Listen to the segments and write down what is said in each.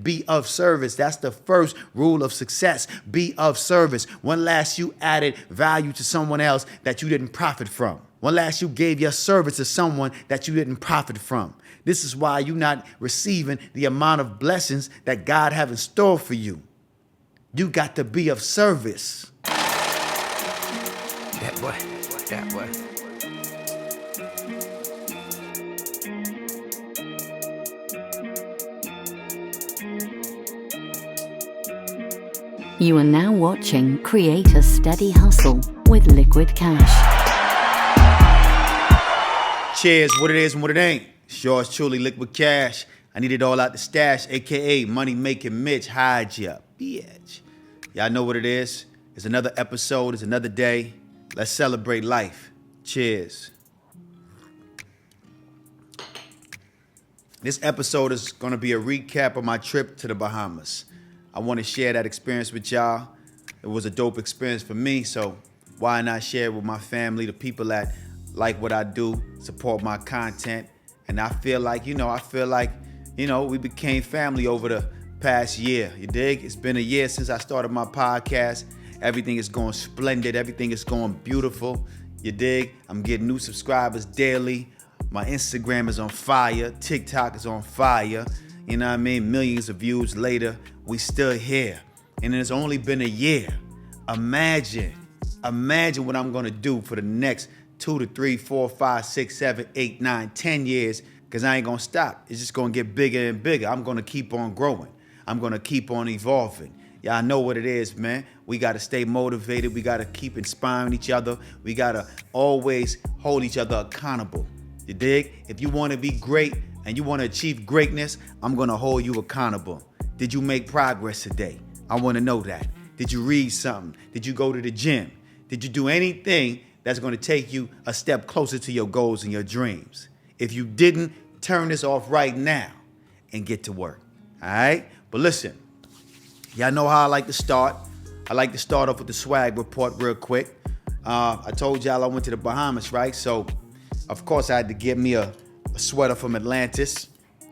Be of service. That's the first rule of success. Be of service. When last you added value to someone else that you didn't profit from? When last you gave your service to someone that you didn't profit from? This is why you're not receiving the amount of blessings that God have in store for you. You got to be of service. That boy. That boy. You are now watching Create a Steady Hustle with Likquidcash. Cheers, what it is and what it ain't. It's yours truly, Likquidcash. I need it all out the stash, a.k.a. Money Making Mitch. Hide ya, bitch. Y'all know what it is. It's another episode. It's another day. Let's celebrate life. Cheers. This episode is going to be a recap of my trip to the Bahamas. I want to share that experience with y'all. It was a dope experience for me, so why not share it with my family, the people that like what I do, support my content. And I feel like, we became family over the past year. You dig? It's been a year since I started my podcast. Everything is going splendid. Everything is going beautiful. You dig? I'm getting new subscribers daily. My Instagram is on fire. TikTok is on fire. You know what I mean? Millions of views later, we still here. And it's only been a year. Imagine what I'm going to do for the next 2 to 3, 4, 5, 6, 7, 8, 9, 10 years, because I ain't going to stop. It's just going to get bigger and bigger. I'm going to keep on growing. I'm going to keep on evolving. Y'all know what it is, man. We got to stay motivated. We got to keep inspiring each other. We got to always hold each other accountable. You dig? If you want to be great and you want to achieve greatness, I'm going to hold you accountable. Did you make progress today? I want to know that. Did you read something? Did you go to the gym? Did you do anything that's going to take you a step closer to your goals and your dreams? If you didn't, turn this off right now and get to work. All right? But listen, y'all know how I like to start. I like to start off with the swag report real quick. I told y'all I went to the Bahamas, right? So, of course, I had to get me a sweater from Atlantis.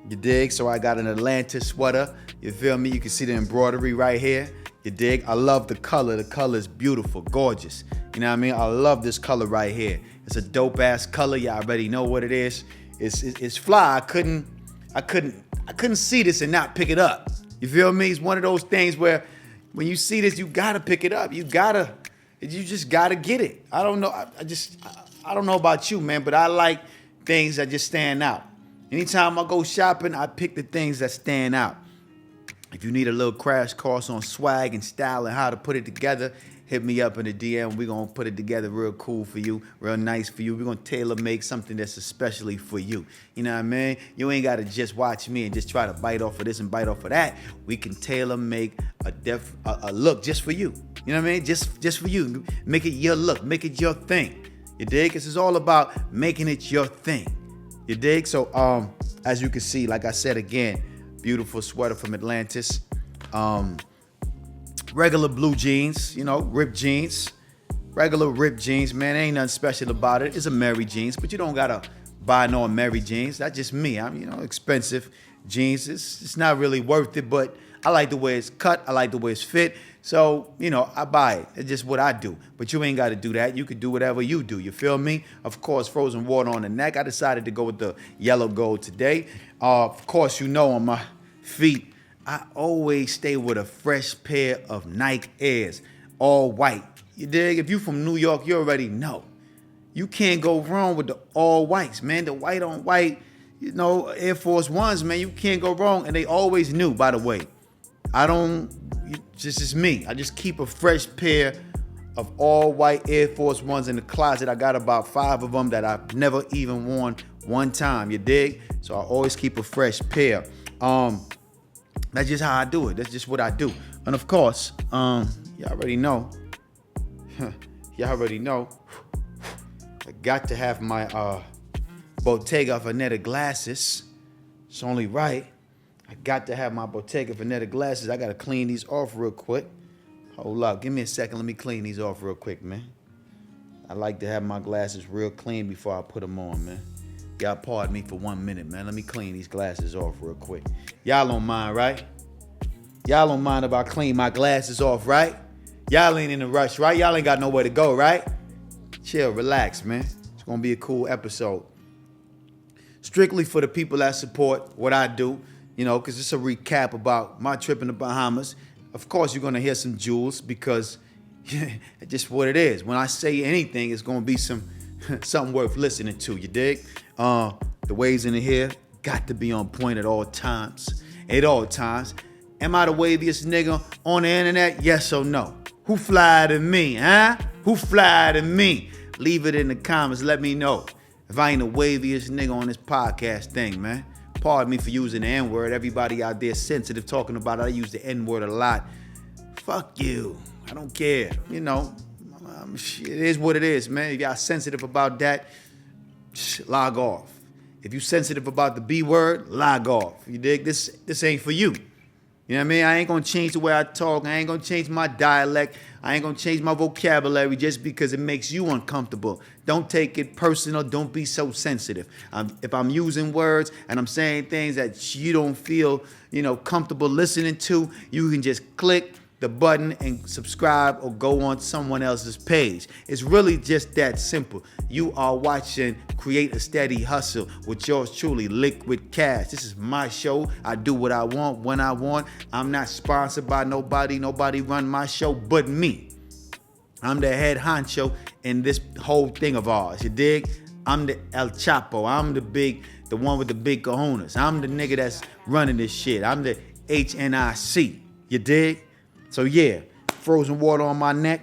You dig? So I got an Atlantis sweater. You feel me? You can see the embroidery right here. You dig? I love the color. The color is beautiful, gorgeous. You know what I mean? I love this color right here. It's a dope ass color. Y'all already know what it is. It's fly. I couldn't see this and not pick it up. You feel me? It's one of those things where when you see this, you gotta pick it up. You just gotta get it. I don't know. I don't know about you, man, but I like things that just stand out. Anytime I go shopping, I pick the things that stand out. If you need a little crash course on swag and style and how to put it together, hit me up in the DM. We're going to put it together real cool for you, real nice for you. We're going to tailor make something that's especially for you. You know what I mean? You ain't got to just watch me and just try to bite off of this and bite off of that. We can tailor make a look just for you. You know what I mean? Just for you. Make it your look. Make it your thing. You dig? This is all about making it your thing. You dig? So, as you can see, like I said again, beautiful sweater from Atlantis. Regular blue jeans, ripped jeans. Regular ripped jeans, man. Ain't nothing special about it. It's a Mary jeans, but you don't gotta buy no Mary jeans. That's just me. I'm, expensive jeans. It's not really worth it, but I like the way it's cut. I like the way it's fit. So, I buy it. It's just what I do. But you ain't got to do that. You could do whatever you do. You feel me? Of course, frozen water on the neck. I decided to go with the yellow gold today. Of course, on my feet, I always stay with a fresh pair of Nike Airs, all white. You dig? If you from New York, you already know. You can't go wrong with the all whites, man. The white on white, Air Force Ones, man. You can't go wrong. And they always knew, by the way. This is me. I just keep a fresh pair of all white Air Force Ones in the closet. I got about 5 of them that I've never even worn one time. You dig? So I always keep a fresh pair. That's just how I do it. That's just what I do. And of course, y'all already know. I got to have my Bottega Veneta glasses. It's only right. I got to have my Bottega Veneta glasses. I got to clean these off real quick. Hold up. Give me a second. Let me clean these off real quick, man. I like to have my glasses real clean before I put them on, man. Y'all pardon me for 1 minute, man. Let me clean these glasses off real quick. Y'all don't mind, right? Y'all don't mind if I clean my glasses off, right? Y'all ain't in a rush, right? Y'all ain't got nowhere to go, right? Chill, relax, man. It's gonna be a cool episode. Strictly for the people that support what I do, because it's a recap about my trip in the Bahamas. Of course, you're gonna hear some jewels because it's just what it is. When I say anything, it's gonna be something worth listening to. You dig? The waves in the hair got to be on point at all times. At all times. Am I the waviest nigga on the internet? Yes or no? Who fly than me, huh? Who fly than me? Leave it in the comments. Let me know if I ain't the waviest nigga on this podcast thing, man. Pardon me for using the N-word. Everybody out there sensitive talking about it. I use the N-word a lot. Fuck you. I don't care. It is what it is, man. If y'all sensitive about that, log off. If you sensitive about the B word, log off. You dig? This ain't for you. You know what I mean? I ain't gonna change the way I talk. I ain't gonna change my dialect. I ain't gonna change my vocabulary just because it makes you uncomfortable. Don't take it personal. Don't be so sensitive. If I'm using words and I'm saying things that you don't feel, comfortable listening to, you can just click the button and subscribe or go on someone else's page. It's really just that simple. You are watching Create a Steady Hustle with yours truly, Likquidcash. This is my show. I do what I want when I want. I'm not sponsored by nobody. Nobody run my show but me. I'm the head honcho in this whole thing of ours. You dig? I'm the El Chapo. I'm the one with the big cojones. I'm the nigga that's running this shit. I'm the HNIC. You dig? So yeah, frozen water on my neck.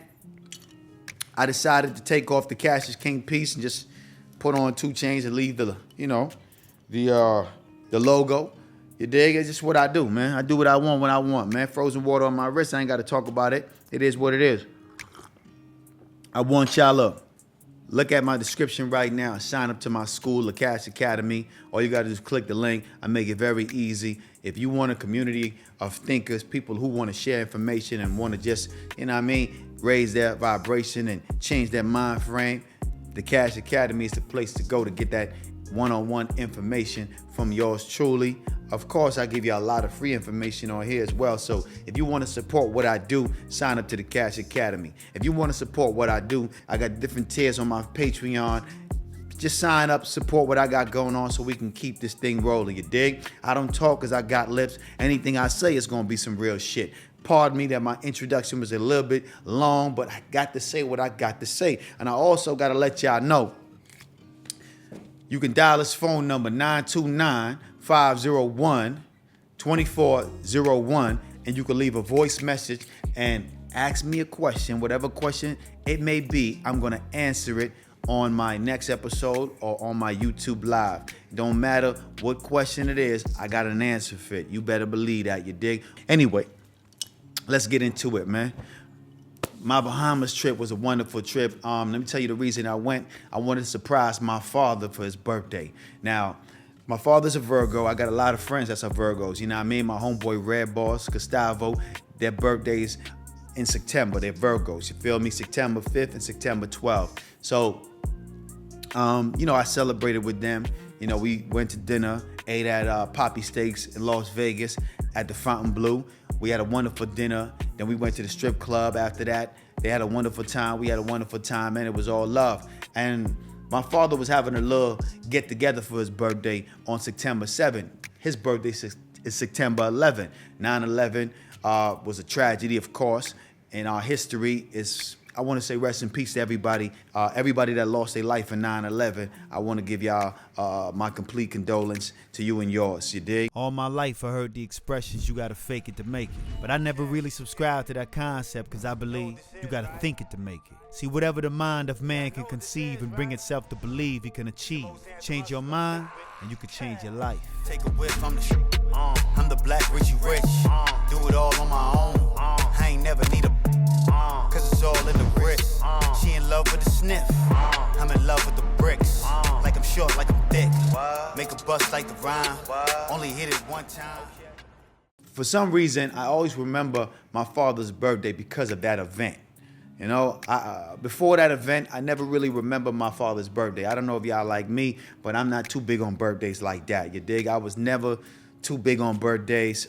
I decided to take off the Cash is King piece and just put on 2 chains and leave the logo. You dig? It's just what I do, man. I do what I want when I want, man. Frozen water on my wrist. I ain't got to talk about it. It is what it is. I want y'all to look at my description right now. Sign up to my school, the Cash Academy. All you got to do is click the link. I make it very easy. If you want a community of thinkers, people who want to share information and want to just, raise their vibration and change their mind frame, the Cash Academy is the place to go to get that one-on-one information from yours truly. Of course, I give you a lot of free information on here as well. So if you want to support what I do, sign up to the Cash Academy. If you want to support what I do, I got different tiers on my Patreon. Just sign up, support what I got going on so we can keep this thing rolling, you dig? I don't talk because I got lips. Anything I say is going to be some real shit. Pardon me that my introduction was a little bit long, but I got to say what I got to say. And I also got to let y'all know, you can dial this phone number 929-501-2401, and you can leave a voice message and ask me a question, whatever question it may be. I'm going to answer it on my next episode or on my YouTube live. Don't matter what question it is, I got an answer for it. You better believe that, you dig? Anyway, let's get into it, man. My Bahamas trip was a wonderful trip. Let me tell you the reason I went. I wanted to surprise my father for his birthday. Now, my father's a Virgo. I got a lot of friends that's a Virgos. You know what I mean? My homeboy Red Boss, Gustavo, their birthdays in September. They're Virgos. You feel me? September 5th and September 12th. So, I celebrated with them. We went to dinner, ate at Poppy Steaks in Las Vegas at the Fontainebleau. We had a wonderful dinner. Then we went to the strip club after that. They had a wonderful time. We had a wonderful time, and it was all love. And my father was having a little get-together for his birthday on September 7th. His birthday is September 11th. 9/11 was a tragedy, of course, and our history is, I want to say rest in peace to everybody. Everybody that lost their life in 9/11. I want to give y'all my complete condolence to you and yours, you dig? All my life I heard the expressions, you gotta fake it to make it. But I never really subscribed to that concept because I believe you gotta think it to make it. See, whatever the mind of man can conceive and bring itself to believe, it can achieve. Change your mind and you can change your life. Take a whiff, I'm the black Richie Rich. Do it all on my own. I ain't never need a cause it's all in the wrist. She in love with the sniff. I'm in love with the bricks. Like I'm short, like I'm thick. Make a bust like the rhyme. Only hit it one time. For some reason, I always remember my father's birthday because of that event. Before that event, I never really remember my father's birthday. I don't know if y'all like me, but I'm not too big on birthdays like that. You dig? I was never too big on birthdays.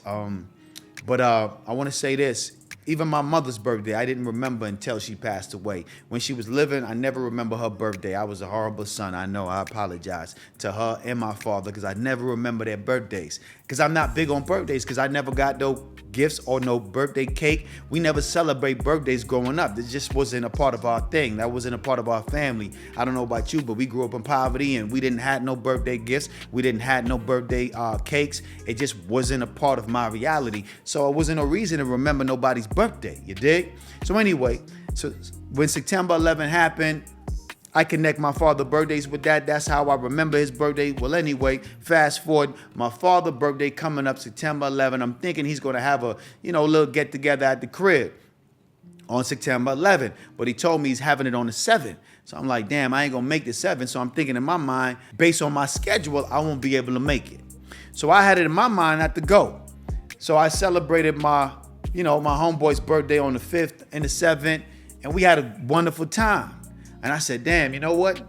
But I want to say this. Even my mother's birthday, I didn't remember until she passed away. When she was living, I never remember her birthday. I was a horrible son. I know. I apologize to her and my father because I never remember their birthdays. Because I'm not big on birthdays because I never got no gifts or no birthday cake. We never celebrate birthdays growing up. It just wasn't a part of our thing. That wasn't a part of our family. I don't know about you, but we grew up in poverty and we didn't have no birthday gifts. We didn't have no birthday cakes. It just wasn't a part of my reality. So it wasn't a reason to remember nobody's birthday, you dig? So anyway, so when September 11 happened, I connect my father's birthdays with that. That's how I remember his birthday. Well, anyway, fast forward, my father's birthday coming up September 11. I'm thinking he's going to have a, little get together at the crib on September 11. But he told me he's having it on the 7th. So I'm like, damn, I ain't going to make the 7th. So I'm thinking in my mind, based on my schedule, I won't be able to make it. So I had it in my mind not to go. So I celebrated my homeboy's birthday on the 5th and the 7th. And we had a wonderful time. And I said, damn, you know what?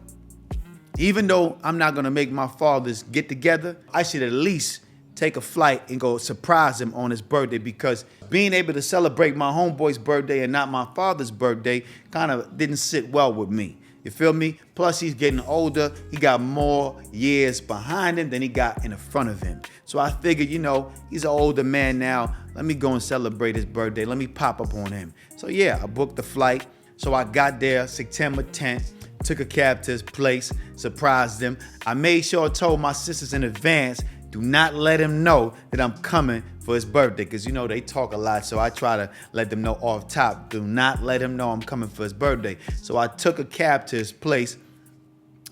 Even though I'm not going to make my father's get together, I should at least take a flight and go surprise him on his birthday, because being able to celebrate my homeboy's birthday and not my father's birthday kind of didn't sit well with me. You feel me? Plus, he's getting older. He got more years behind him than he got in front of him. So I figured, he's an older man now. Let me go and celebrate his birthday. Let me pop up on him. So yeah, I booked the flight. So I got there September 10th, took a cab to his place, surprised him. I made sure I told my sisters in advance, do not let him know that I'm coming for his birthday, because they talk a lot, so I try to let them know off top. Do not let him know I'm coming for his birthday. So I took a cab to his place,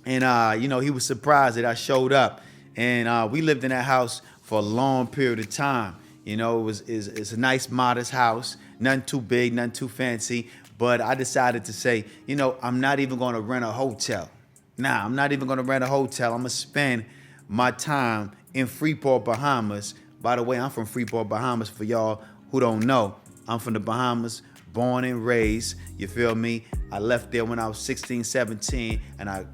and he was surprised that I showed up. And we lived in that house for a long period of time. It's a nice, modest house, nothing too big, nothing too fancy. But I decided to say, I'm not even going to rent a hotel. I'm not even going to rent a hotel. I'm going to spend my time in Freeport, Bahamas. By the way, I'm from Freeport, Bahamas. For y'all who don't know, I'm from the Bahamas, born and raised. You feel me? I left there when I was 16, 17, and I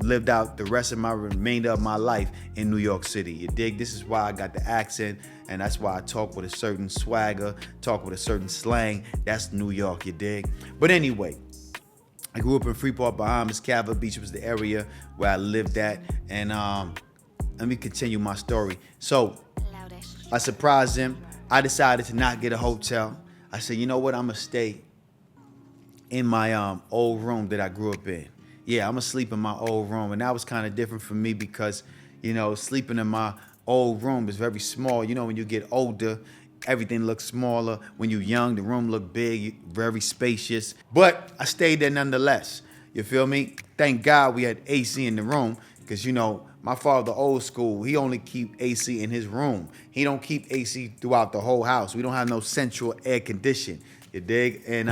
lived out the rest of my remainder of my life in New York City. You dig? This is why I got the accent, and that's why I talk with a certain swagger, talk with a certain slang. That's New York, you dig? But anyway, I grew up in Freeport, Bahamas. Cava Beach was the area where I lived at. And let me continue my story. So I surprised him. I decided to not get a hotel. I said, you know what? I'm going to stay in my old room that I grew up in. Yeah, I'm going to sleep in my old room. And that was kind of different for me because, sleeping in my old room is very small. When you get older, everything looks smaller. When you're young, the room look big, very spacious. But I stayed there nonetheless. You feel me? Thank God we had AC in the room because, my father, old school, he only keep AC in his room. He don't keep AC throughout the whole house. We don't have no central air condition. You dig? And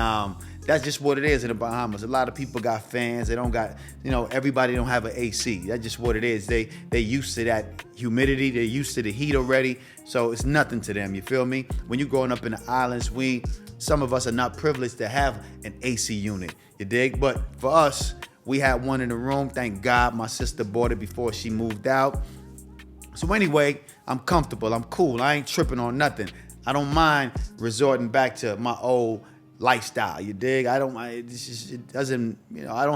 that's just what it is in the Bahamas. A lot of people got fans. They don't got, everybody don't have an AC. That's just what it is. They used to that humidity. They're used to the heat already. So it's nothing to them. You feel me? When you're growing up in the islands, some of us are not privileged to have an AC unit. You dig? But for us, we had one in the room. Thank God my sister bought it before she moved out. So anyway, I'm comfortable. I'm cool. I ain't tripping on nothing. I don't mind resorting back to my old lifestyle. You dig? I don't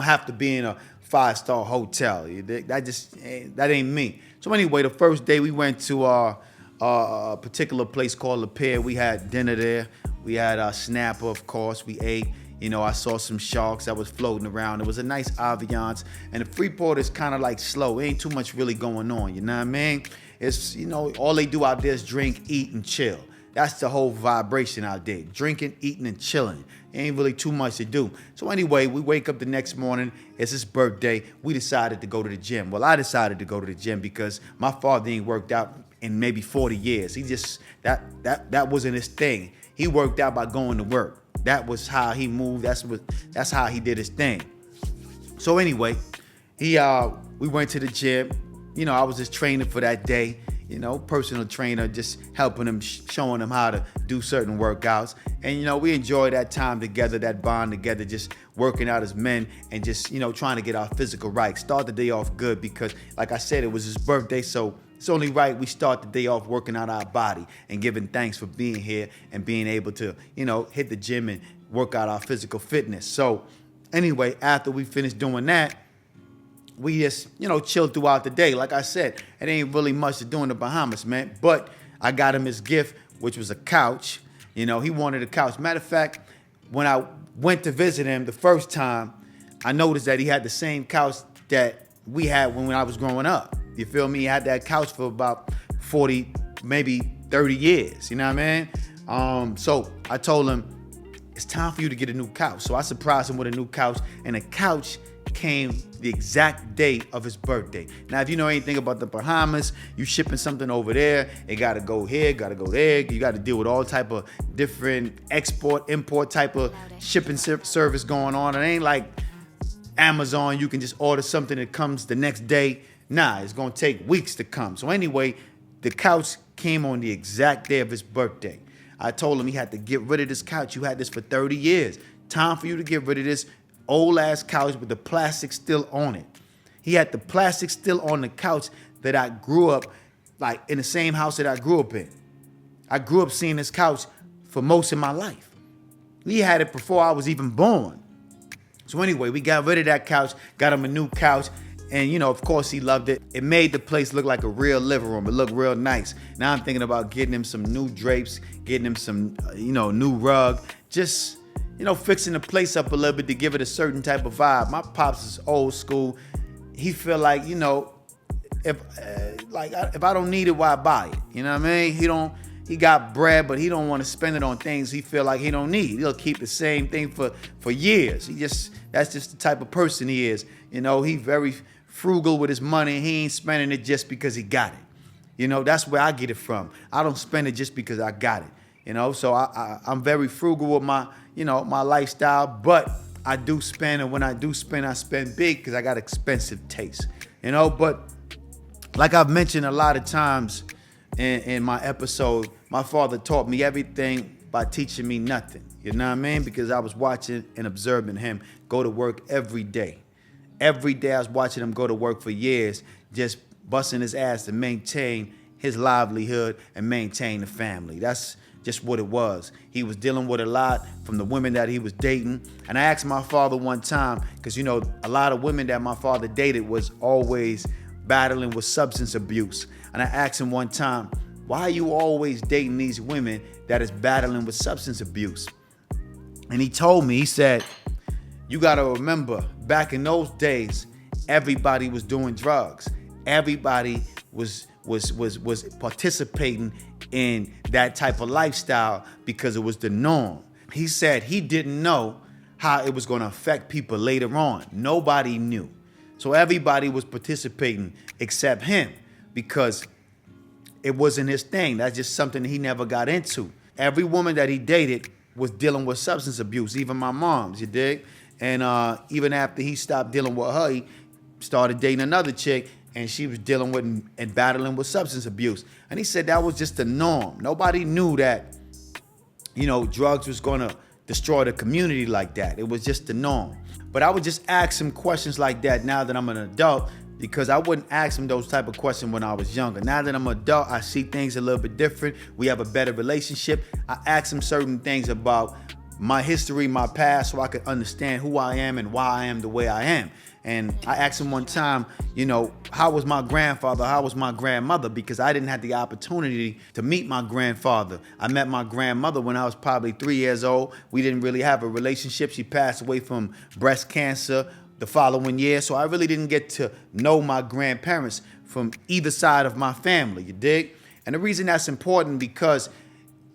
have to be in a 5-star hotel. You dig? That ain't me. So anyway, the first day we went to a particular place called Apparel. We had dinner there. We had snapper, of course. We ate. I saw some sharks that was floating around. It was a nice ambiance. And the Freeport is kind of like slow. Ain't too much really going on. You know what I mean? It's, all they do out there is drink, eat, and chill. That's the whole vibration out there. Drinking, eating, and chilling. Ain't really too much to do. So anyway, we wake up the next morning. It's his birthday. We decided to go to the gym. Well, I decided to go to the gym because my father ain't worked out in maybe 40 years. He just, that wasn't his thing. He worked out by going to work. That was how he moved. That's how he did his thing. So anyway, we went to the gym. I was just training for that day. Personal trainer, just helping him, showing him how to do certain workouts. And, we enjoyed that time together, that bond together, just working out as men and just, trying to get our physical right. Start the day off good because, like I said, it was his birthday. So it's only right we start the day off working out our body and giving thanks for being here and being able to, hit the gym and work out our physical fitness. So anyway, after we finished doing that, we just, chilled throughout the day. Like I said, it ain't really much to do in the Bahamas, man. But I got him his gift, which was a couch. He wanted a couch. Matter of fact, when I went to visit him the first time, I noticed that he had the same couch that we had when I was growing up. You feel me? He had that couch for about 40, maybe 30 years. You know what I mean? So I told him, it's time for you to get a new couch. So I surprised him with a new couch, and the couch came the exact day of his birthday. Now, if you know anything about the Bahamas, you shipping something over there, it gotta go here, gotta go there. You gotta deal with all type of different export, import type of shipping service going on. It ain't like Amazon, you can just order something that comes the next day. Nah, it's gonna take weeks to come. So anyway, the couch came on the exact day of his birthday. I told him he had to get rid of this couch. You had this for 30 years. Time for you to get rid of this old ass couch with the plastic still on it. He had the plastic still on the couch that I grew up, like in the same house that I grew up in. I grew up seeing this couch for most of my life. He had it before I was even born. So anyway, we got rid of that couch, got him a new couch, and of course he loved it. It made the place look like a real living room. It looked real nice. Now I'm thinking about getting him some new drapes, getting him some, new rug, just fixing the place up a little bit to give it a certain type of vibe. My pops is old school. He feel like, if I don't need it, why buy it? You know what I mean? He got bread, but he don't want to spend it on things he feel like he don't need. He'll keep the same thing for years. That's just the type of person he is. He very frugal with his money. He ain't spending it just because he got it. That's where I get it from. I don't spend it just because I got it. So I'm very frugal with my, my lifestyle, but I do spend, and when I do spend, I spend big because I got expensive taste, but like I've mentioned a lot of times in my episode, my father taught me everything by teaching me nothing, you know what I mean? Because I was watching and observing him go to work every day. Every day I was watching him go to work for years, just busting his ass to maintain his livelihood and maintain the family. That's just what it was. He was dealing with a lot from the women that he was dating. And I asked my father one time, because a lot of women that my father dated was always battling with substance abuse. And I asked him one time, why are you always dating these women that is battling with substance abuse? And he told me, he said, you gotta remember, back in those days, everybody was doing drugs. Everybody was participating in that type of lifestyle because it was the norm. He said he didn't know how it was gonna affect people later on. Nobody knew. So everybody was participating except him because it wasn't his thing. That's just something he never got into. Every woman that he dated was dealing with substance abuse, even my mom's, you dig? And even after he stopped dealing with her, he started dating another chick, and she was dealing with and battling with substance abuse. And he said that was just the norm. Nobody knew that, drugs was gonna destroy the community like that. It was just the norm. But I would just ask him questions like that now that I'm an adult, because I wouldn't ask him those type of questions when I was younger. Now that I'm an adult, I see things a little bit different. We have a better relationship. I ask him certain things about my history, my past, so I could understand who I am and why I am the way I am. And I asked him one time, how was my grandfather? How was my grandmother? Because I didn't have the opportunity to meet my grandfather. I met my grandmother when I was probably 3 years old. We didn't really have a relationship. She passed away from breast cancer the following year. So I really didn't get to know my grandparents from either side of my family, you dig? And the reason that's important because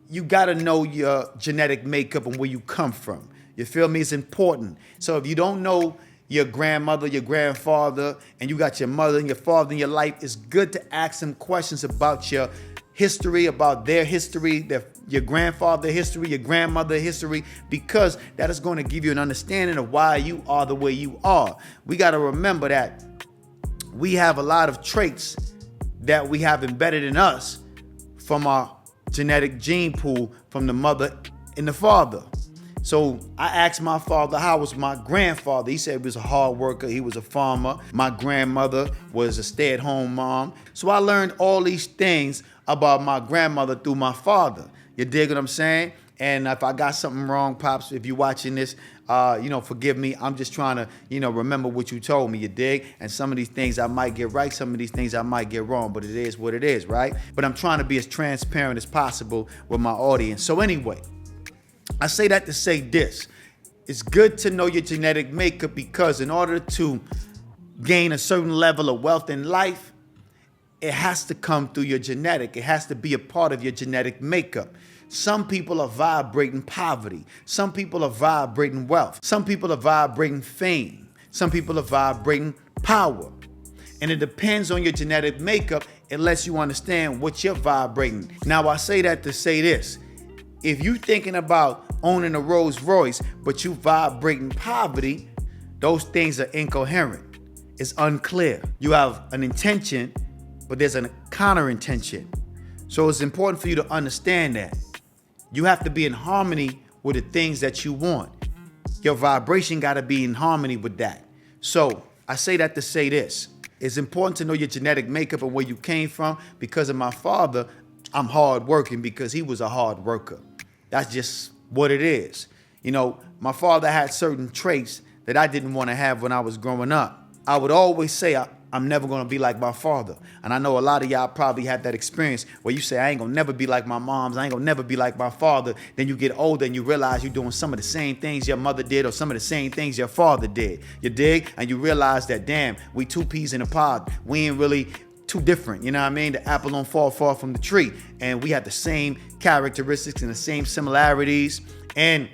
you gotta know your genetic makeup and where you come from. You feel me? It's important. So if you don't know your grandmother, your grandfather, and you got your mother and your father in your life, it's good to ask them questions about your history, about their history, your grandfather history, your grandmother history, because that is going to give you an understanding of why you are the way you are. We got to remember that we have a lot of traits that we have embedded in us from our genetic gene pool from the mother and the father. So I asked my father, how was my grandfather? He said he was a hard worker. He was a farmer. My grandmother was a stay-at-home mom. So I learned all these things about my grandmother through my father. You dig what I'm saying? And if I got something wrong, Pops, if you're watching this, forgive me. I'm just trying to, remember what you told me, you dig? And some of these things I might get right, some of these things I might get wrong, but it is what it is, right? But I'm trying to be as transparent as possible with my audience. So anyway, I say that to say this. It's good to know your genetic makeup, because in order to gain a certain level of wealth in life, it has to come through your genetic. It has to be a part of your genetic makeup. Some people are vibrating poverty. Some people are vibrating wealth. Some people are vibrating fame. Some people are vibrating power. And it depends on your genetic makeup. It lets you understand what you're vibrating. Now, I say that to say this. If you're thinking about owning a Rolls Royce, but you vibrating poverty, those things are incoherent. It's unclear. You have an intention, but there's a counter intention. So it's important for you to understand that. You have to be in harmony with the things that you want. Your vibration got to be in harmony with that. So I say that to say this. It's important to know your genetic makeup and where you came from. Because of my father, I'm hardworking because he was a hard worker. That's just what it is. My father had certain traits that I didn't want to have when I was growing up. I would always say I'm never going to be like my father. And I know a lot of y'all probably had that experience where you say, I ain't going to never be like my mom's. I ain't going to never be like my father. Then you get older and you realize you're doing some of the same things your mother did or some of the same things your father did. You dig? And you realize that, damn, we two peas in a pod. We ain't really too different. You know what I mean? The apple don't fall far from the tree. And we have the same characteristics and the same similarities. And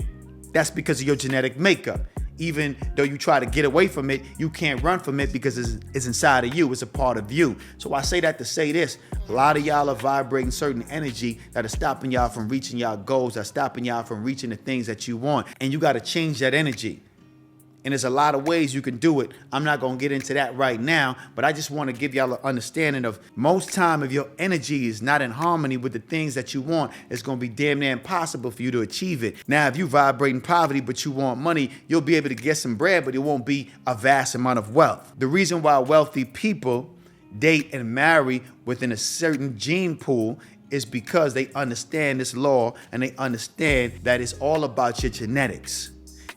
that's because of your genetic makeup. Even though you try to get away from it, you can't run from it because it's inside of you. It's a part of you. So I say that to say this. A lot of y'all are vibrating certain energy that are stopping y'all from reaching y'all goals, that's stopping y'all from reaching the things that you want. And you got to change that energy. And there's a lot of ways you can do it. I'm not going to get into that right now, but I just want to give y'all an understanding of most time if your energy is not in harmony with the things that you want, it's going to be damn near impossible for you to achieve it. Now, if you vibrating poverty, but you want money, you'll be able to get some bread, but it won't be a vast amount of wealth. The reason why wealthy people date and marry within a certain gene pool is because they understand this law and they understand that it's all about your genetics.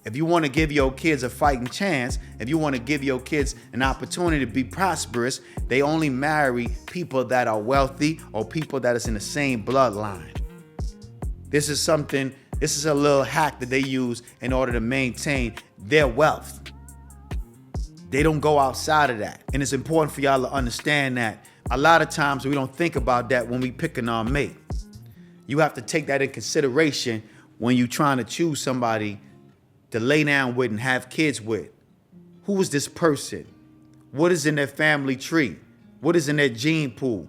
If you want to give your kids a fighting chance, if you want to give your kids an opportunity to be prosperous, they only marry people that are wealthy or people that is in the same bloodline. This is a little hack that they use in order to maintain their wealth. They don't go outside of that. And it's important for y'all to understand that a lot of times we don't think about that when we picking our mate. You have to take that in consideration when you're trying to choose somebody to lay down with and have kids with. Who is this person? What is in their family tree? What is in their gene pool?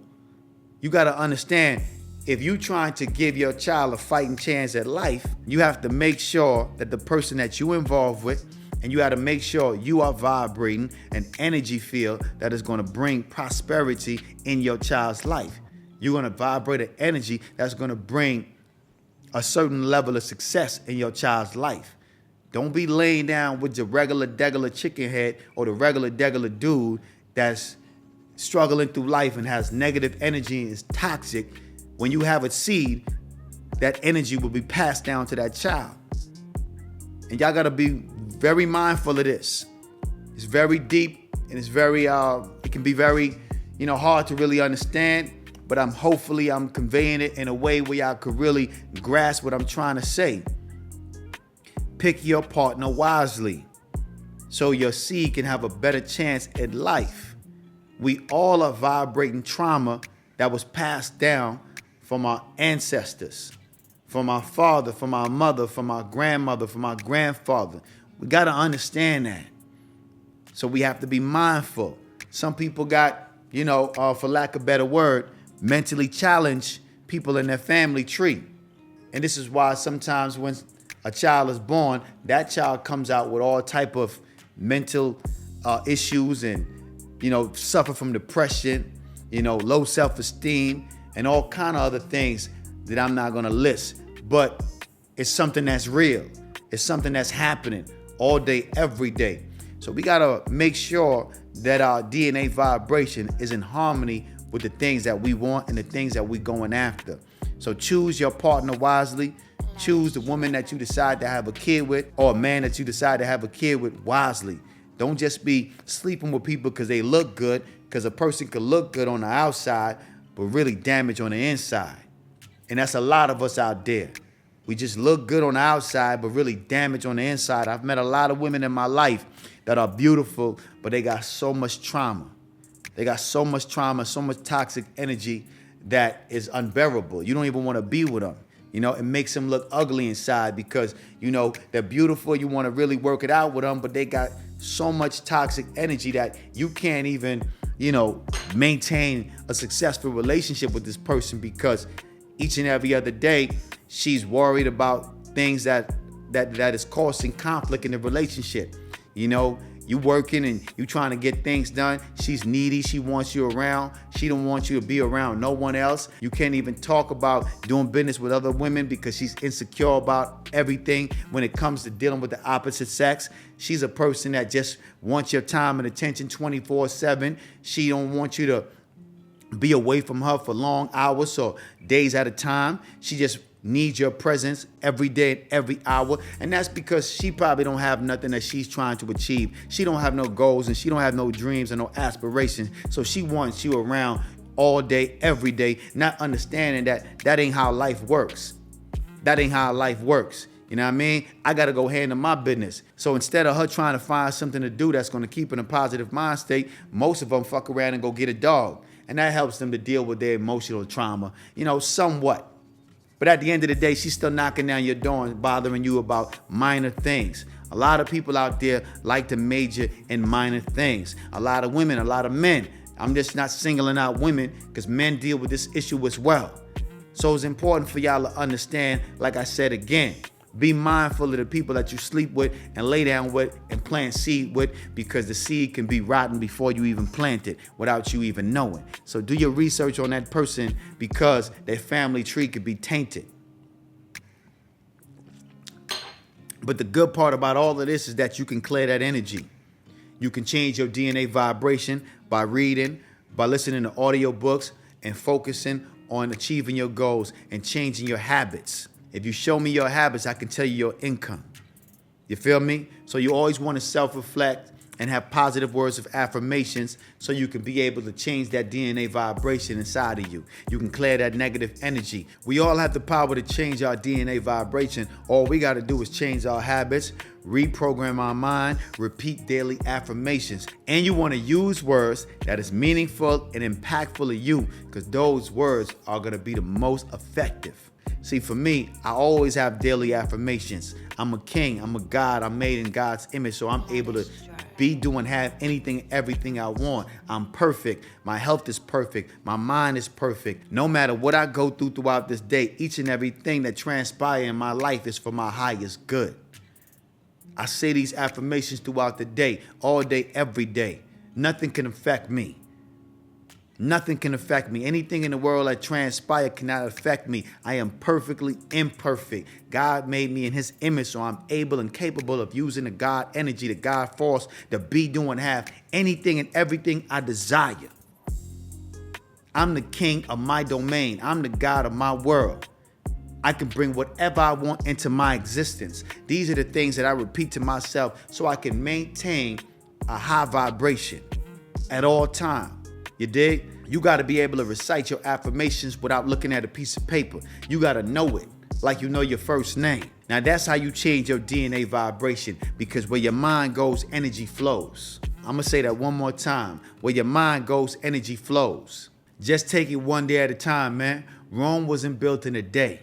You got to understand, if you're trying to give your child a fighting chance at life, you have to make sure that the person that you involved with, and you got to make sure you are vibrating an energy field that is going to bring prosperity in your child's life. You're going to vibrate an energy that's going to bring a certain level of success in your child's life. Don't be laying down with the regular chicken head or the regular dude that's struggling through life and has negative energy and is toxic. When you have a seed, that energy will be passed down to that child. And y'all gotta be very mindful of this. It's very deep and it's very, it can be very, hard to really understand. But hopefully I'm conveying it in a way where y'all could really grasp what I'm trying to say. Pick your partner wisely so your seed can have a better chance at life. We all are vibrating trauma that was passed down from our ancestors, from our father, from our mother, from our grandmother, from our grandfather. We got to understand that. So we have to be mindful. Some people got, for lack of a better word, mentally challenged people in their family tree. And this is why sometimes when a child is born, that child comes out with all type of mental issues and, suffer from depression, low self-esteem and all kind of other things that I'm not going to list. But it's something that's real. It's something that's happening all day, every day. So we gotta make sure that our DNA vibration is in harmony with the things that we want and the things that we're going after. So choose your partner wisely. Choose the woman that you decide to have a kid with, or a man that you decide to have a kid with wisely. Don't just be sleeping with people because they look good, because a person could look good on the outside, but really damage on the inside. And that's a lot of us out there. We just look good on the outside, but really damage on the inside. I've met a lot of women in my life that are beautiful, but they got so much trauma. They got so much trauma, so much toxic energy that is unbearable. You don't even want to be with them. You know, it makes them look ugly inside because, you know, they're beautiful. You want to really work it out with them, but they got so much toxic energy that you can't even, you know, maintain a successful relationship with this person because each and every other day she's worried about things that is causing conflict in the relationship. You know, you working and you trying to get things done. She's needy. She wants you around. She don't want you to be around no one else. You can't even talk about doing business with other women because she's insecure about everything when it comes to dealing with the opposite sex. She's a person that just wants your time and attention 24/7. She don't want you to be away from her for long hours or days at a time. She just needs your presence every day and every hour. And that's because she probably don't have nothing that she's trying to achieve. She don't have no goals and she don't have no dreams and no aspirations. So she wants you around all day, every day, not understanding that that ain't how life works. That ain't how life works. You know what I mean? I got to go handle my business. So instead of her trying to find something to do that's going to keep in a positive mind state, most of them fuck around and go get a dog. And that helps them to deal with their emotional trauma, you know, somewhat. But at the end of the day, she's still knocking down your door and bothering you about minor things. A lot of people out there like to major in minor things. A lot of women, a lot of men. I'm just not singling out women because men deal with this issue as well. So it's important for y'all to understand, like I said again, be mindful of the people that you sleep with and lay down with and plant seed with, because the seed can be rotten before you even plant it without you even knowing. So do your research on that person because their family tree could be tainted. But the good part about all of this is that you can clear that energy. You can change your DNA vibration by reading, by listening to audio books, and focusing on achieving your goals and changing your habits. If you show me your habits, I can tell you your income. You feel me? So you always want to self-reflect and have positive words of affirmations so you can be able to change that DNA vibration inside of you. You can clear that negative energy. We all have the power to change our DNA vibration. All we got to do is change our habits, reprogram our mind, repeat daily affirmations. And you want to use words that is meaningful and impactful to you, because those words are going to be the most effective. See, for me, I always have daily affirmations. I'm a king, I'm a God, I'm made in God's image, so I'm able to be, do, and have anything, everything I want. I'm perfect. My health is perfect. My mind is perfect. No matter what I go through throughout this day, each and everything that transpires in my life is for my highest good. I say these affirmations throughout the day, all day, every day. Nothing can affect me. Nothing can affect me. Anything in the world that transpires cannot affect me. I am perfectly imperfect. God made me in his image, so I'm able and capable of using the God energy, the God force, to be, do, and have anything and everything I desire. I'm the king of my domain. I'm the God of my world. I can bring whatever I want into my existence. These are the things that I repeat to myself so I can maintain a high vibration at all times. You dig? You got to be able to recite your affirmations without looking at a piece of paper. You got to know it like you know your first name. Now that's how you change your DNA vibration, because where your mind goes, energy flows. I'm going to say that one more time. Where your mind goes, energy flows. Just take it one day at a time, man. Rome wasn't built in a day.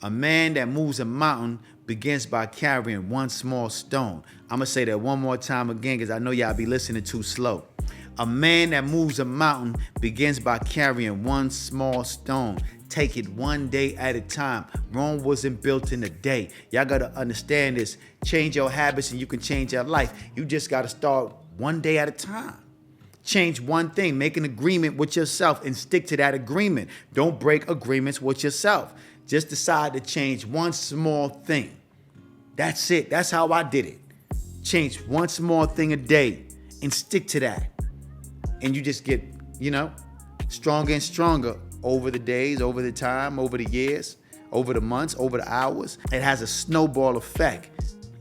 A man that moves a mountain begins by carrying one small stone. I'm going to say that one more time again because I know y'all be listening too slow. A man that moves a mountain begins by carrying one small stone. Take it one day at a time. Rome wasn't built in a day. Y'all got to understand this. Change your habits and you can change your life. You just got to start one day at a time. Change one thing. Make an agreement with yourself and stick to that agreement. Don't break agreements with yourself. Just decide to change one small thing. That's it. That's how I did it. Change one small thing a day and stick to that. And you just get, stronger and stronger over the days, over the time, over the years, over the months, over the hours. It has a snowball effect.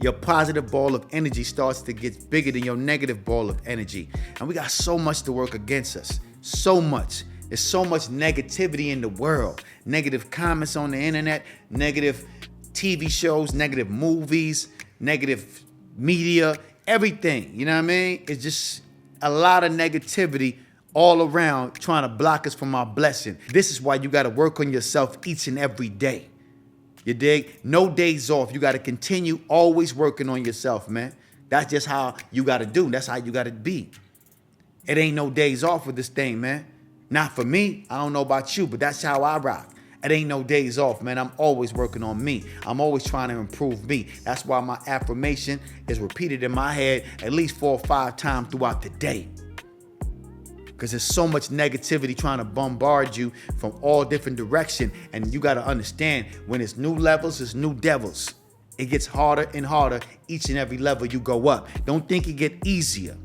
Your positive ball of energy starts to get bigger than your negative ball of energy. And we got so much to work against us. So much. There's so much negativity in the world. Negative comments on the internet, negative TV shows, negative movies, negative media, everything. You know what I mean? It's just a lot of negativity all around trying to block us from our blessing. This is why you got to work on yourself each and every day. You dig? No days off. You got to continue always working on yourself, man. That's just how you got to do. That's how you got to be. It ain't no days off with this thing, man. Not for me. I don't know about you, but that's how I rock. It ain't no days off, man. I'm always working on me. I'm always trying to improve me. That's why my affirmation is repeated in my head at least 4 or 5 times throughout the day. Because there's so much negativity trying to bombard you from all different directions. And you got to understand, when it's new levels, it's new devils. It gets harder and harder each and every level you go up. Don't think it get easier.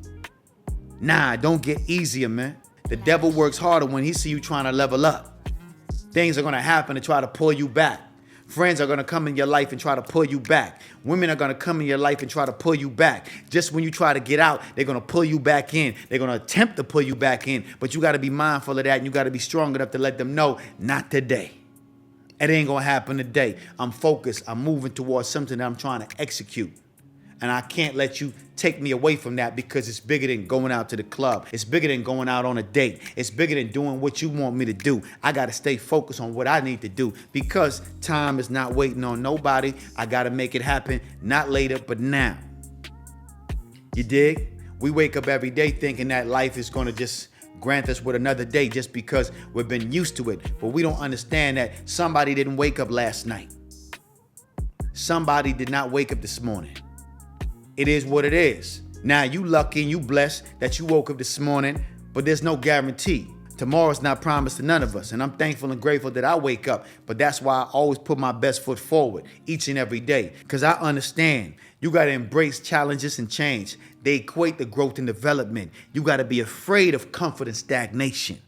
Nah, don't get easier, man. The devil works harder when he see you trying to level up. Things are going to happen to try to pull you back. Friends are going to come in your life and try to pull you back. Women are going to come in your life and try to pull you back. Just when you try to get out, they're going to pull you back in. They're going to attempt to pull you back in. But you got to be mindful of that, and you got to be strong enough to let them know, not today. It ain't going to happen today. I'm focused. I'm moving towards something that I'm trying to execute. And I can't let you take me away from that, because it's bigger than going out to the club. It's bigger than going out on a date. It's bigger than doing what you want me to do. I got to stay focused on what I need to do, because time is not waiting on nobody. I got to make it happen, not later, but now. You dig? We wake up every day thinking that life is going to just grant us with another day just because we've been used to it. But we don't understand that somebody didn't wake up last night. Somebody did not wake up this morning. It is what it is. Now, you lucky and you blessed that you woke up this morning, but there's no guarantee. Tomorrow's not promised to none of us, and I'm thankful and grateful that I wake up. But that's why I always put my best foot forward each and every day, because I understand you got to embrace challenges and change. They equate to growth and development. You got to be afraid of comfort and stagnation.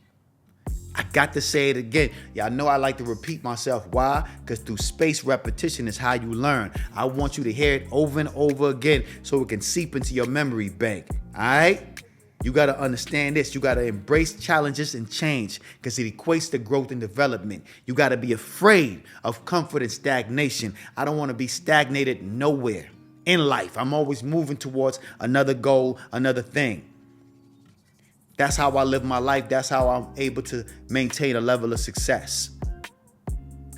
I got to say it again. Y'all know I like to repeat myself. Why? Because through spaced repetition is how you learn. I want you to hear it over and over again so it can seep into your memory bank. All right? You got to understand this. You got to embrace challenges and change, because it equates to growth and development. You got to be afraid of comfort and stagnation. I don't want to be stagnated nowhere in life. I'm always moving towards another goal, another thing. That's how I live my life. That's how I'm able to maintain a level of success.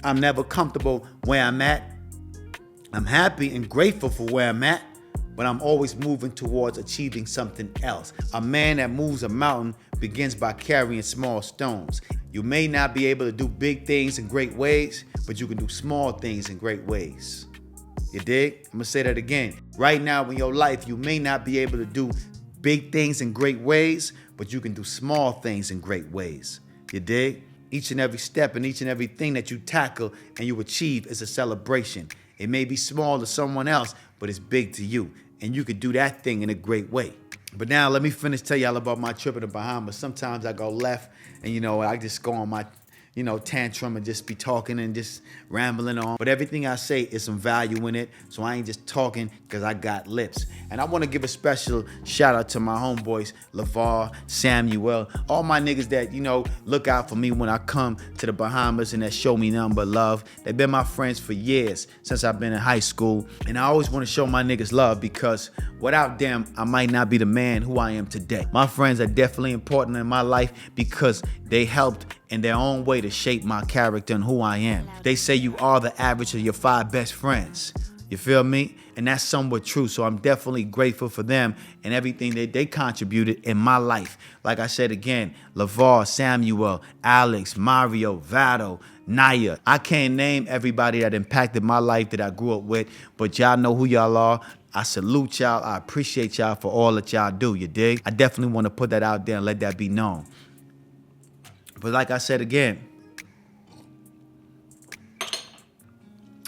I'm never comfortable where I'm at. I'm happy and grateful for where I'm at, but I'm always moving towards achieving something else. A man that moves a mountain begins by carrying small stones. You may not be able to do big things in great ways, but you can do small things in great ways. You dig? I'm gonna say that again. Right now in your life, you may not be able to do big things in great ways, but you can do small things in great ways. You dig? Each and every step and each and everything that you tackle and you achieve is a celebration. It may be small to someone else, but it's big to you. And you can do that thing in a great way. But now let me tell y'all about my trip to the Bahamas. Sometimes I go left and, I just go on my, tantrum and just be talking and just rambling on. But everything I say is some value in it. So I ain't just talking because I got lips. And I want to give a special shout out to my homeboys, LeVar, Samuel, all my niggas that, look out for me when I come to the Bahamas and that show me nothing but love. They've been my friends for years, since I've been in high school. And I always want to show my niggas love, because without them, I might not be the man who I am today. My friends are definitely important in my life because they helped in their own way to shape my character and who I am. They say you are the average of your 5 best friends. You feel me? And that's somewhat true. So I'm definitely grateful for them and everything that they contributed in my life. Like I said again, LeVar, Samuel, Alex, Mario, Vado, Naya. I can't name everybody that impacted my life that I grew up with, but y'all know who y'all are. I salute y'all. I appreciate y'all for all that y'all do, you dig? I definitely want to put that out there and let that be known. But like I said again,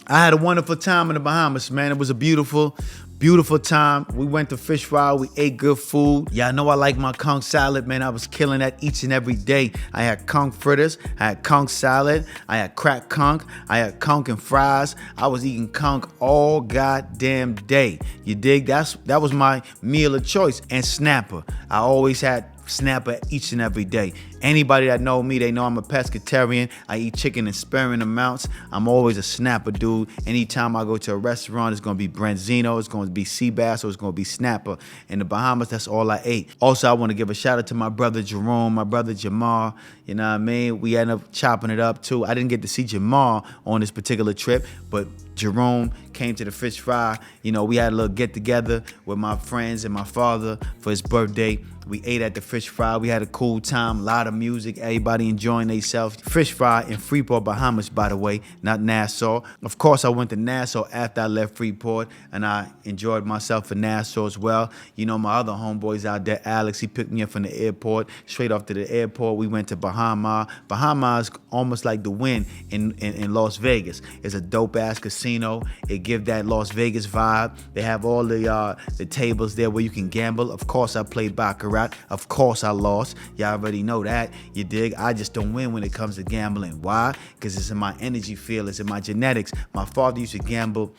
I had a wonderful time in the Bahamas, man. It was a beautiful, beautiful time. We went to fish fry. We ate good food. Y'all know I like my conch salad, man. I was killing that each and every day. I had conch fritters. I had conch salad. I had cracked conch. I had conch and fries. I was eating conch all goddamn day. You dig? That was my meal of choice. And snapper. I always had snapper each and every day. Anybody that know me, they know I'm a pescatarian. I eat chicken in sparing amounts. I'm always a snapper dude. Anytime I go to a restaurant, it's gonna be branzino, it's gonna be sea bass, or it's gonna be snapper. In the Bahamas, that's all I ate. Also, I want to give a shout out to my brother Jerome, my brother Jamar. You know what I mean? We ended up chopping it up too. I didn't get to see Jamar on this particular trip, but Jerome came to the fish fry. You know, we had a little get together with my friends and my father for his birthday. We ate at the fish fry. We had a cool time, a lot of music, everybody enjoying themselves. Fish fry in Freeport, Bahamas, by the way, not Nassau. Of course, I went to Nassau after I left Freeport, and I enjoyed myself in Nassau as well. You know, my other homeboys out there, Alex, he picked me up from the airport. Straight off to the airport, we went to Bahama. Bahama is almost like the Wynn in Las Vegas. It's a dope-ass casino. It gives that Las Vegas vibe. They have all the tables there where you can gamble. Of course, I played baccarat. Of course I lost. Y'all already know that. You dig? I just don't win when it comes to gambling. Why? Because it's in my energy field. It's in my genetics. My father used to gamble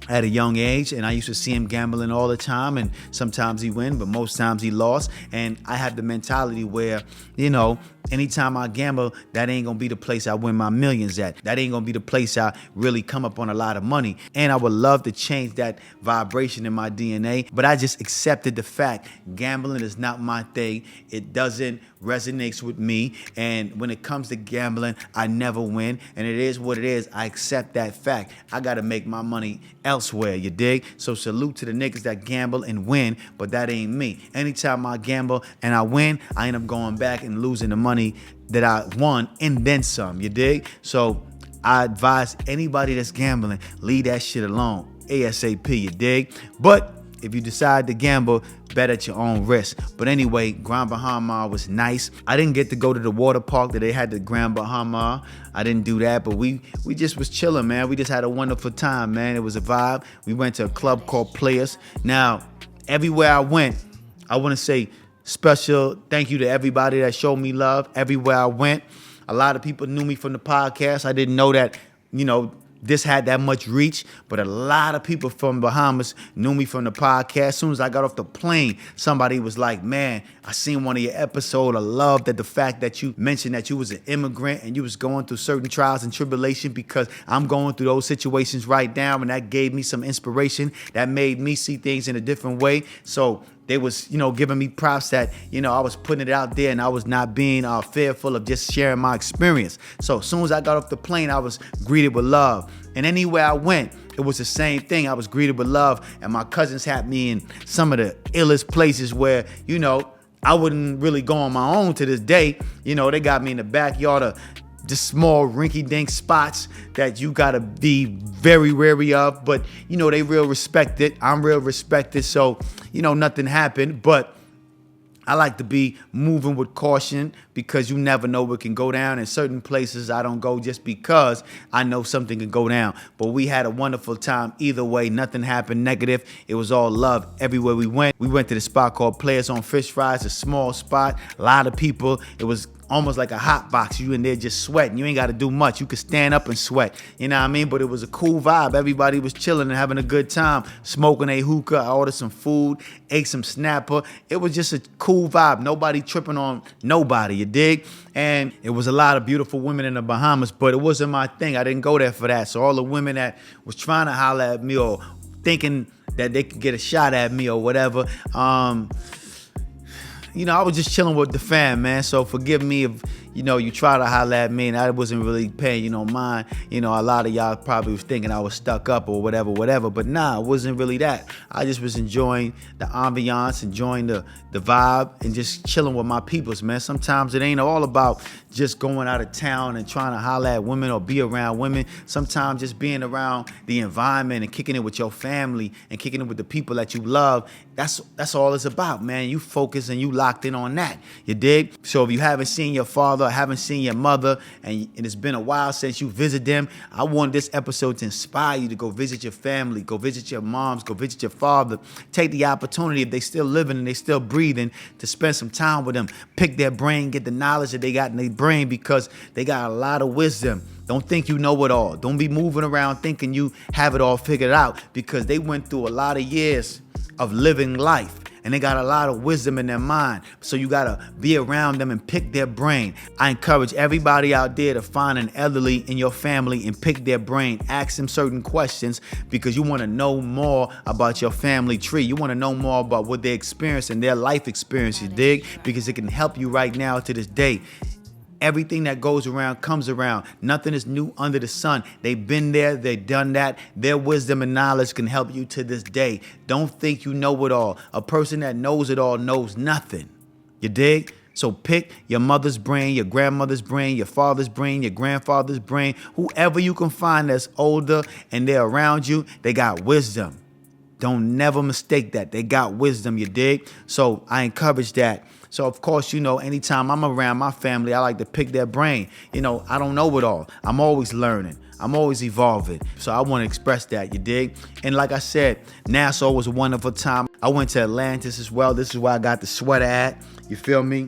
at a young age, and I used to see him gambling all the time, and sometimes he win, but most times he lost. And I had the mentality where, you know, anytime I gamble, that ain't gonna be the place I win my millions at. That ain't gonna be the place I really come up on a lot of money. And I would love to change that vibration in my DNA, but I just accepted the fact gambling is not my thing. It doesn't resonate with me. And when it comes to gambling, I never win. And it is what it is. I accept that fact. I gotta make my money elsewhere, you dig? So salute to the niggas that gamble and win, but that ain't me. Anytime I gamble and I win, I end up going back and losing the money that I won and then some, you dig? So I advise anybody that's gambling, leave that shit alone ASAP, you dig? But if you decide to gamble, bet at your own risk. But anyway, Grand Bahama was nice. I didn't get to go to the water park that they had the Grand Bahama. I didn't do that, but we just was chilling, man. We just had a wonderful time, man. It was a vibe. We went to a club called Players. Now, everywhere I went, I want to say special thank you to everybody that showed me love. Everywhere I went, a lot of people knew me from the podcast. I didn't know that, you know, this had that much reach, but a lot of people from Bahamas knew me from the podcast. As soon as I got off the plane, somebody was like, man, I seen one of your episodes. I love that the fact that you mentioned that you was an immigrant and you was going through certain trials and tribulation, because I'm going through those situations right now, and that gave me some inspiration. That made me see things in a different way. So they was, you know, giving me props that, you know, I was putting it out there and I was not being fearful of just sharing my experience. So as soon as I got off the plane, I was greeted with love. And anywhere I went, it was the same thing. I was greeted with love. And my cousins had me in some of the illest places where, you know, I wouldn't really go on my own to this day. You know, they got me in the backyard of just small rinky-dink spots that you gotta be very wary of, but you know, they real respected. I'm real respected, so you know, nothing happened. But I like to be moving with caution, because you never know what can go down. In certain places I don't go just because I know something can go down. But we had a wonderful time either way. Nothing happened negative. It was all love everywhere we went. We went to the spot called Players on Fish Fries, a small spot, a lot of people. It was almost like a hot box. You in there just sweating. You ain't got to do much. You could stand up and sweat. You know what I mean? But it was a cool vibe. Everybody was chilling and having a good time, smoking a hookah. I ordered some food, ate some snapper. It was just a cool vibe. Nobody tripping on nobody, you dig? And it was a lot of beautiful women in the Bahamas, but it wasn't my thing. I didn't go there for that. So all the women that was trying to holler at me or thinking that they could get a shot at me or whatever, you know, I was just chilling with the fam, man. So forgive me if, you know, you try to holler at me and I wasn't really paying you no mind. You know, a lot of y'all probably was thinking I was stuck up or whatever. But nah, it wasn't really that. I just was enjoying the ambiance, enjoying the vibe, and just chilling with my peoples, man. Sometimes it ain't all about just going out of town and trying to holler at women or be around women. Sometimes just being around the environment and kicking it with your family and kicking it with the people that you love, that's all it's about, man. You focus and you locked in on that, you dig? So if you haven't seen your father father or haven't seen your mother and it's been a while since you visit them, I want this episode to inspire you to go visit your family, go visit your moms, go visit your father. Take the opportunity, if they still living and they still breathing, to spend some time with them. Pick their brain, get the knowledge that they got in their brain, because they got a lot of wisdom. Don't think you know it all. Don't be moving around thinking you have it all figured out, because they went through a lot of years of living life and they got a lot of wisdom in their mind. So you gotta be around them and pick their brain. I encourage everybody out there to find an elderly in your family and pick their brain. Ask them certain questions, because you wanna know more about your family tree. You wanna know more about what they experience and their life experience, you dig? Because it can help you right now to this day. Everything that goes around comes around. Nothing is new under the sun. They've been there, they've done that. Their wisdom and knowledge can help you to this day. Don't think you know it all. A person that knows it all knows nothing. You dig? So pick your mother's brain, your grandmother's brain, your father's brain, your grandfather's brain. Whoever you can find that's older and they're around you, they got wisdom. Don't never mistake that. They got wisdom, you dig? So I encourage that. So, of course, anytime I'm around my family, I like to pick their brain. I don't know it all. I'm always learning. I'm always evolving. So I want to express that, you dig? And like I said, Nassau was a wonderful time. I went to Atlantis as well. This is where I got the sweater at. You feel me?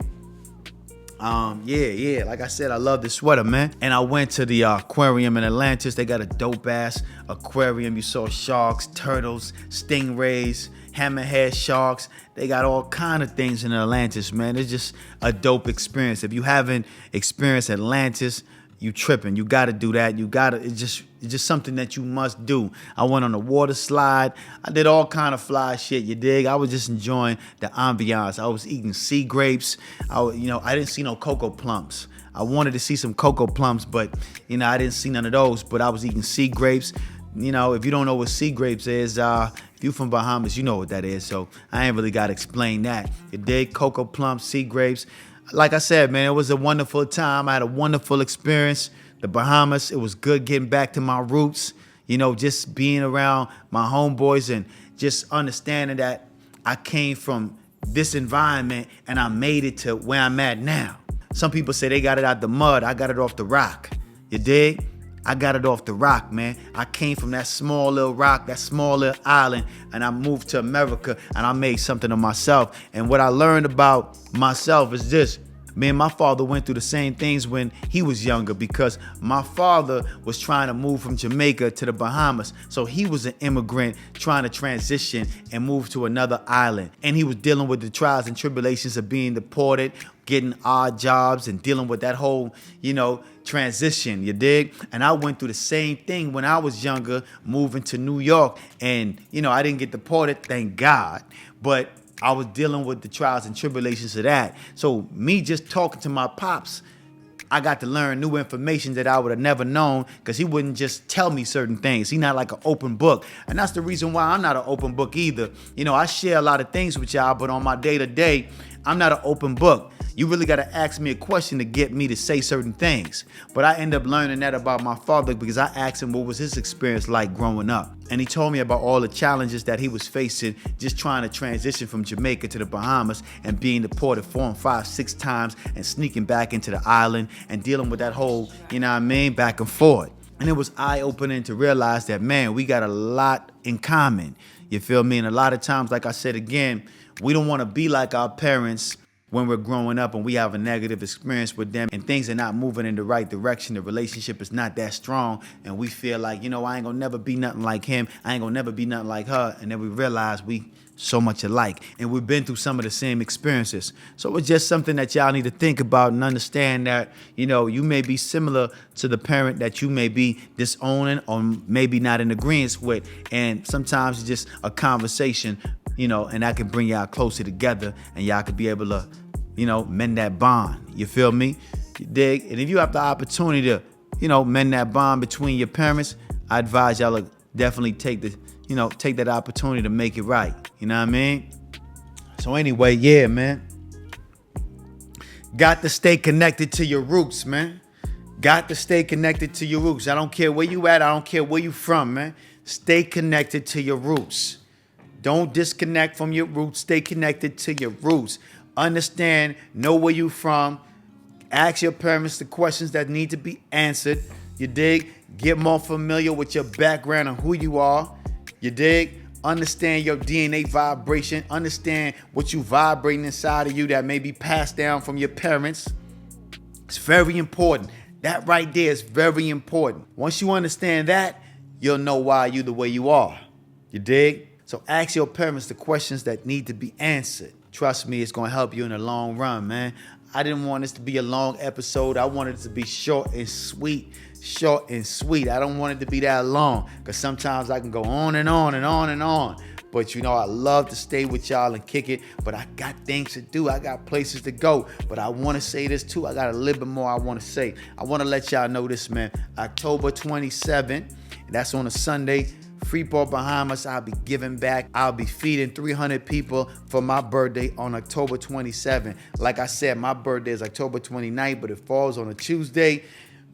Yeah. Like I said, I love the sweater, man. And I went to the aquarium in Atlantis. They got a dope-ass aquarium. You saw sharks, turtles, stingrays, hammerhead sharks. They got all kind of things in Atlantis, man. It's just a dope experience. If you haven't experienced Atlantis, you tripping. You got to do that. It's just something that you must do. I went on a water slide. I did all kind of fly shit, you dig? I was just enjoying the ambiance. I was eating sea grapes. I didn't see no cocoa plums. I wanted to see some cocoa plums, but, I didn't see none of those. But I was eating sea grapes. If you don't know what sea grapes is, if you from Bahamas, you know what that is. So I ain't really got to explain that. You dig? Cocoa plums, sea grapes. Like I said, man, it was a wonderful time. I had a wonderful experience. The Bahamas, it was good getting back to my roots. Just being around my homeboys and just understanding that I came from this environment and I made it to where I'm at now. Some people say they got it out the mud. I got it off the rock. You dig? I got it off the rock, man. I came from that small little rock, that small little island, and I moved to America and I made something of myself. And what I learned about myself is this. Me and my father went through the same things when he was younger, because my father was trying to move from Jamaica to the Bahamas. So he was an immigrant trying to transition and move to another island. And he was dealing with the trials and tribulations of being deported, getting odd jobs and dealing with that whole, transition, you dig? And I went through the same thing when I was younger, moving to New York. And, I didn't get deported, thank God. But I was dealing with the trials and tribulations of that. So me just talking to my pops, I got to learn new information that I would have never known, because he wouldn't just tell me certain things. He's not like an open book. And that's the reason why I'm not an open book either. I share a lot of things with y'all, but on my day-to-day, I'm not an open book. You really got to ask me a question to get me to say certain things. But I end up learning that about my father because I asked him what was his experience like growing up. And he told me about all the challenges that he was facing just trying to transition from Jamaica to the Bahamas and being deported 4 and 5, 6 times and sneaking back into the island and dealing with that whole, back and forth. And it was eye-opening to realize that, man, we got a lot in common. You feel me? And a lot of times, like I said again, we don't want to be like our parents when we're growing up and we have a negative experience with them and things are not moving in the right direction. The relationship is not that strong and we feel like, I ain't gonna never be nothing like him. I ain't gonna never be nothing like her. And then we realize we so much alike and we've been through some of the same experiences. So it's just something that y'all need to think about and understand that, you may be similar to the parent that you may be disowning or maybe not in agreement with. And sometimes it's just a conversation, and that can bring y'all closer together and y'all could be able to, mend that bond. You feel me? You dig? And if you have the opportunity to, mend that bond between your parents, I advise y'all to definitely take that opportunity to make it right. You know what I mean? So anyway, yeah, man. Got to stay connected to your roots, man. Got to stay connected to your roots. I don't care where you at. I don't care where you from, man. Stay connected to your roots. Don't disconnect from your roots. Stay connected to your roots. Understand, know where you from. Ask your parents the questions that need to be answered. You dig? Get more familiar with your background and who you are. You dig? Understand your DNA vibration. Understand what you vibrating inside of you that may be passed down from your parents. It's very important. That right there is very important. Once you understand that, you'll know why you the way you are. You dig? So ask your parents the questions that need to be answered. Trust me, it's going to help you in the long run, man. I didn't want this to be a long episode. I wanted it to be short and sweet. Short and sweet. I don't want it to be that long because sometimes I can go on and on and on and on. But you know, I love to stay with y'all and kick it, but I got things to do. I got places to go. But I want to say this too. I got a little bit more I want to say. I want to let y'all know this, man. October 27th, that's on a Sunday. Freeport, Bahamas, I'll be giving back. I'll be feeding 300 people for my birthday on October 27th. Like I said, my birthday is October 29th, but it falls on a Tuesday.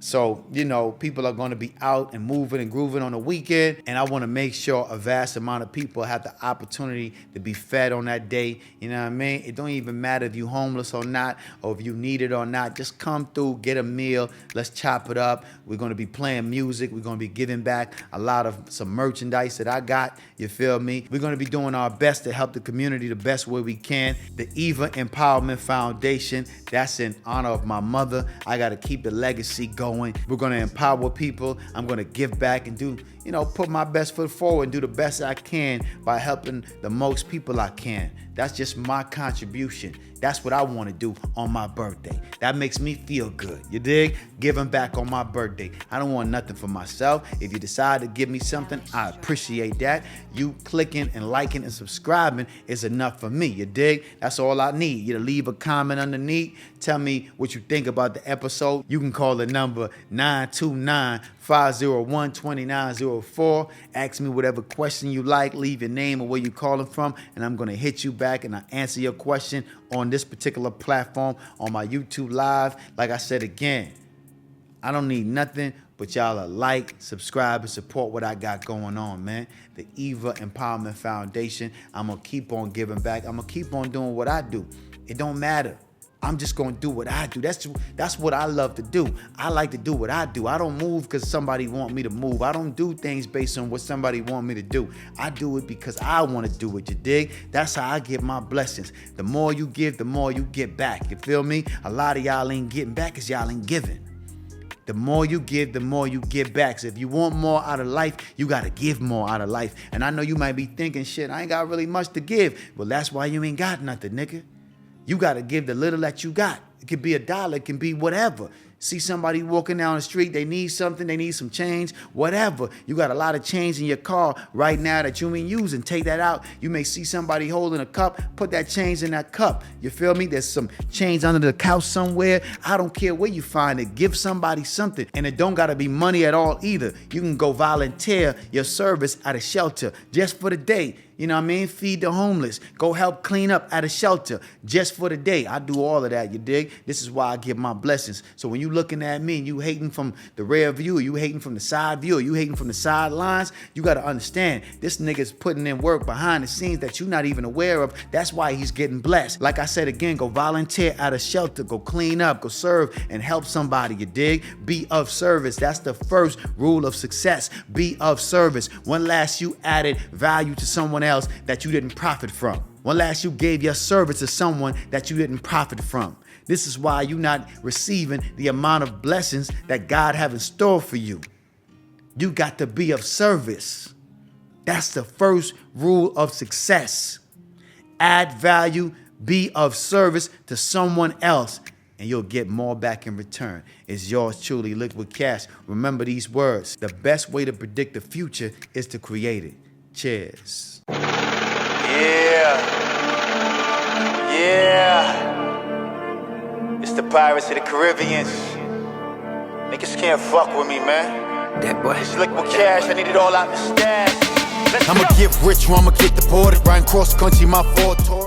So, you know, people are going to be out and moving and grooving on the weekend. And I want to make sure a vast amount of people have the opportunity to be fed on that day. You know what I mean? It don't even matter if you homeless or not, or if you need it or not. Just come through, get a meal. Let's chop it up. We're going to be playing music. We're going to be giving back a lot of some merchandise that I got. You feel me? We're going to be doing our best to help the community the best way we can. The Eva Empowerment Foundation, that's in honor of my mother. I got to keep the legacy going. We're going to empower people. I'm going to give back and do, you know, put my best foot forward and do the best I can by helping the most people I can. That's just my contribution. That's what I want to do on my birthday. That makes me feel good. You dig? Giving back on my birthday. I don't want nothing for myself. If you decide to give me something, I appreciate that. You clicking and liking and subscribing is enough for me. You dig? That's all I need. You to leave a comment underneath. Tell me what you think about the episode. You can call the number 929-501-2904. Ask me whatever question you like. Leave your name or where you're calling from, and I'm going to hit you back and I answer your question on this particular platform on my YouTube Live. Like I said again, I don't need nothing but y'all to like, subscribe, and support what I got going on, man. The Eva Empowerment Foundation. I'm going to keep on giving back. I'm going to keep on doing what I do. It don't matter. I'm just going to do what I do. That's what I love to do. I like to do what I do. I don't move because somebody want me to move. I don't do things based on what somebody want me to do. I do it because I want to do it, you dig? That's how I get my blessings. The more you give, the more you get back. You feel me? A lot of y'all ain't getting back because y'all ain't giving. The more you give, the more you get back. So if you want more out of life, you got to give more out of life. And I know you might be thinking, shit, I ain't got really much to give. Well, that's why you ain't got nothing, nigga. You got to give the little that you got. It could be $1, it can be whatever. See somebody walking down the street, they need something, they need some change, whatever. You got a lot of change in your car right now that you ain't using. Take that out. You may see somebody holding a cup, put that change in that cup. You feel me? There's some change under the couch somewhere. I don't care where you find it. Give somebody something. And it don't got to be money at all either. You can go volunteer your service at a shelter just for the day. You know what I mean? Feed the homeless. Go help clean up at a shelter just for the day. I do all of that, you dig? This is why I give my blessings. So when you looking at me and you hating from the rear view, you hating from the side view, or you hating from the sidelines, you got to understand this nigga's putting in work behind the scenes that you're not even aware of. That's why he's getting blessed. Like I said again, go volunteer at a shelter, go clean up, go serve and help somebody, you dig? Be of service. That's the first rule of success. Be of service. When last you added value to someone else that you didn't profit from? When last you gave your service to someone that you didn't profit from? This is why you're not receiving the amount of blessings that God have in store for you. You got to be of service. That's the first rule of success. Add value, be of service to someone else, and you'll get more back in return. It's yours truly, Liquid Cash. Remember these words. The best way to predict the future is to create it. Cheers. Yeah. It's the Pirates of the Caribbean. Niggas can't fuck with me, man. That boy. It's Liquid Cash, I need it all out the stash. I'ma get rich or I'ma get deported. Riding cross country, my Ford tour.